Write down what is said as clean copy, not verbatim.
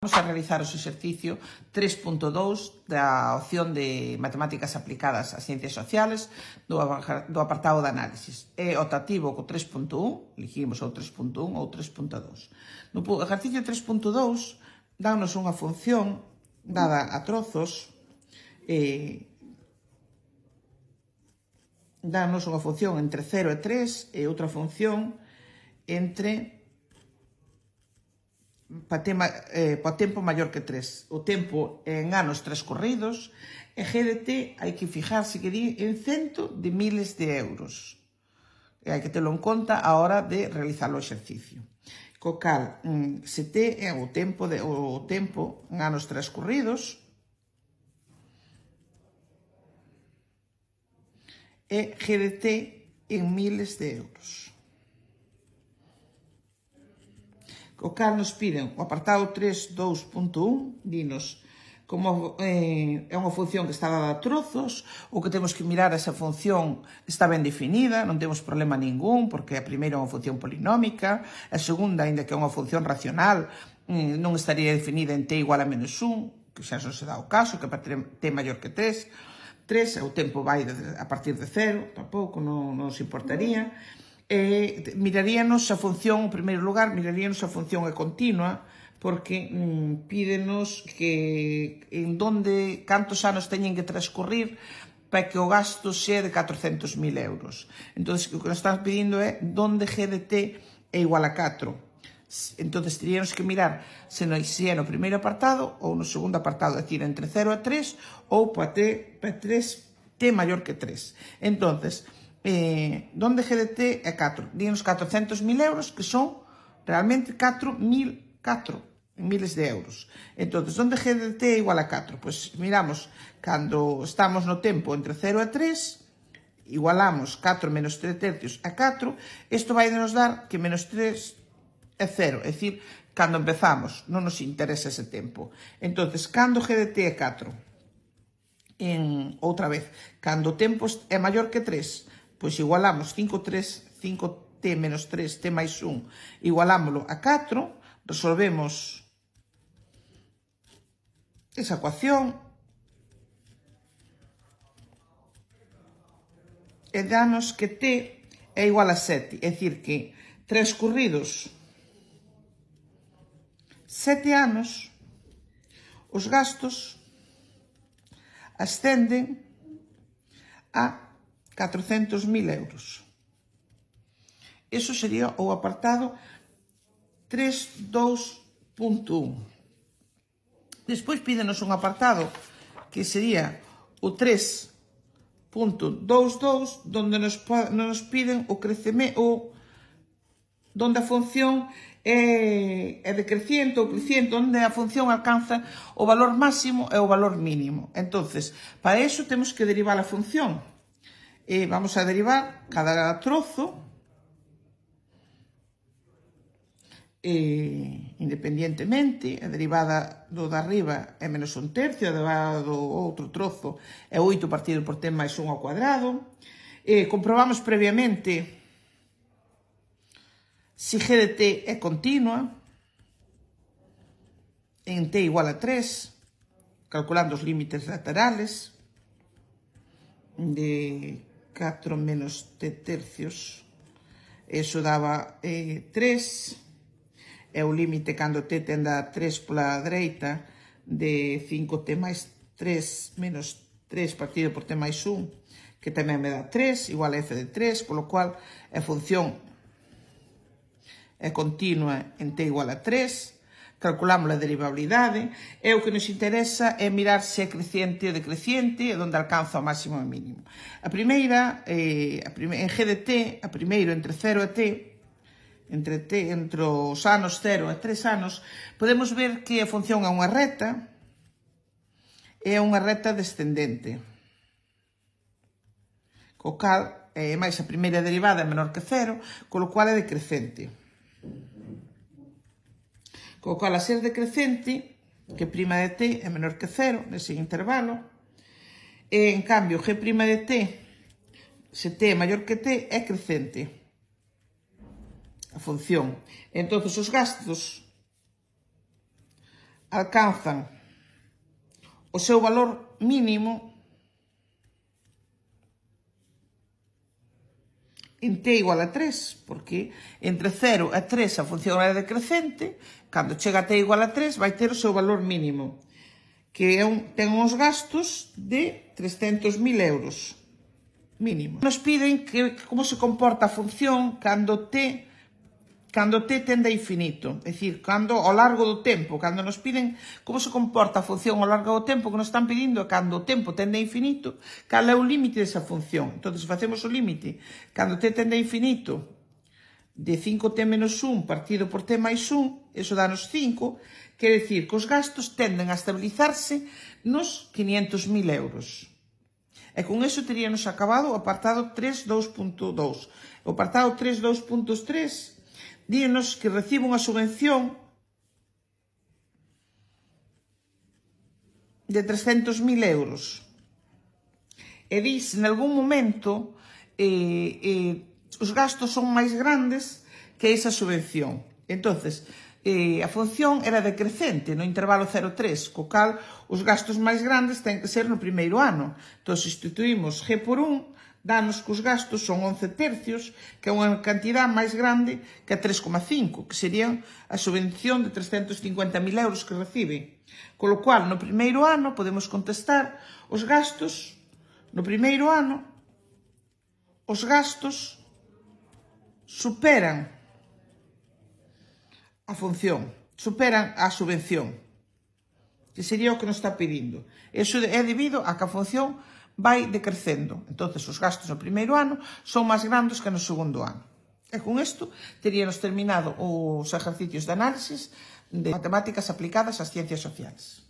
Vamos a realizar o exercicio 3.2 da opción de Matemáticas aplicadas ás Ciencias Sociales do apartado de análisis. É optativo co 3.1, elegimos o 3.1 ou 3.2. No exercicio 3.2 dános unha función dada a trozos, dános unha función entre 0 e 3 e outra función entre para tempo maior que 3. O tempo en anos transcorridos e GDT hai que fijarse que di en cento de miles de euros. E hai que telo en conta a hora de realizar o exercicio. Co cal, se T é o tempo en anos transcorridos e GDT en miles de euros. O cal nos piden o apartado 3.2.1, dinos como é unha función que está dada a trozos, o que temos que mirar esa función está ben definida, non temos problema ningún, porque a primeira é unha función polinómica, a segunda, ainda que é unha función racional, non estaría definida en t igual a menos 1, que xa non se dá o caso, que para t maior que 3, o tempo vai a partir de 0, tampouco non nos importaría. Miraríanos a función, en primeiro lugar, miraríanos a función é continua, porque pídenos que cantos anos teñen que transcorrir para que o gasto sea de 400.000 euros. Entón, o que nos están pedindo é onde GDT é igual a 4. Entón, teríamos que mirar se é no primeiro apartado ou no segundo apartado, é dicir, entre 0 e 3 ou para t maior que 3. Entón, donde GDT é 4. Díganos 400.000 euros, que son realmente 4 miles de euros. Entón, donde GDT é igual a 4? Pois miramos, cando estamos no tempo entre 0 e 3, igualamos 4 menos 3 tercios a 4, isto vai nos dar que menos 3 é 0, é dicir, cando empezamos, non nos interesa ese tempo. Entón, cando GDT é 4, outra vez, cando o tempo é maior que 3, pois igualamos 5t menos 3t máis 1, igualámoslo a 4, resolvemos esa ecuación e danos que t é igual a 7, é dicir que transcurridos 7 anos, os gastos ascenden a 400.000 euros. Eso sería o apartado 3.2.1. Despois pídenos un apartado que sería o 3.22, donde nos piden o crecemento, donde a función é decreciente ou creciente, onde a función alcanza o valor máximo e o valor mínimo. Entonces, para eso temos que derivar a función. Vamos a derivar cada trozo independientemente. A derivada do de arriba é menos 1 tercio, a derivada do outro trozo é 8 partido por t máis 1 ao cuadrado. Comprobamos previamente se GDT é continua en t igual a 3, calculando os límites laterales de 4 menos t tercios, eso daba 3, e o límite cando t tende a 3 pola dereita de 5t máis 3 menos 3 partido por t máis 1, que tamén me dá 3, igual a f de 3, polo cual a función é continua en t igual a 3, calculamos a derivabilidade, e o que nos interesa é mirar se é creciente ou decreciente, e onde alcanza o máximo e o mínimo. A primeira, en GDT, a primeiro entre 0 e t, entre os anos 0 e 3 anos, podemos ver que a función é unha reta descendente. Co cal, máis a primeira derivada é menor que 0, co cual é decrecente. Co cal, a ser decrecente, que' de t é menor que 0 nese intervalo, e, en cambio, g' de t, se t é maior que t, é crecente a función. Entón, os gastos alcanzan o seu valor mínimo en t igual a 3, porque entre 0 e 3 a función é decrecente, cando chega a t igual a 3 vai ter o seu valor mínimo, que ten uns gastos de 300.000 euros mínimo. Nos piden como se comporta a función cando t tende a infinito, é dicir, ao largo do tempo, cando nos piden como se comporta a función ao largo do tempo, que nos están pedindo cando o tempo tende a infinito, cal é o límite desa función. Entón, se facemos o límite cando t tende a infinito de 5t menos 1 partido por t máis 1, eso danos 5, quere dicir que os gastos tenden a estabilizarse nos 500.000 euros. E con eso teríamos acabado o apartado 3.2.2. O apartado 3.2.3 dínos que recibe unha subvención de 300.000 euros. E dis, en algún momento, os gastos son máis grandes que esa subvención. Entonces, a función era decrecente no intervalo 0,3, co cal os gastos máis grandes ten que ser no primeiro ano. Entón, substituímos G por 1, danos que os gastos son 11 tercios, que é unha cantidad máis grande que a 3,5, que serían a subvención de 350.000 euros que recibe. Con lo cual, no primeiro ano, podemos contestar os gastos, no primeiro ano, os gastos superan a función, superan a subvención, que sería o que nos está pedindo. Eso é debido a que a función vai decrecendo. Entonces, os gastos no primeiro ano son máis grandes que no segundo ano. E con isto teríamos terminado os exercicios de análisis de matemáticas aplicadas ás ciencias sociales.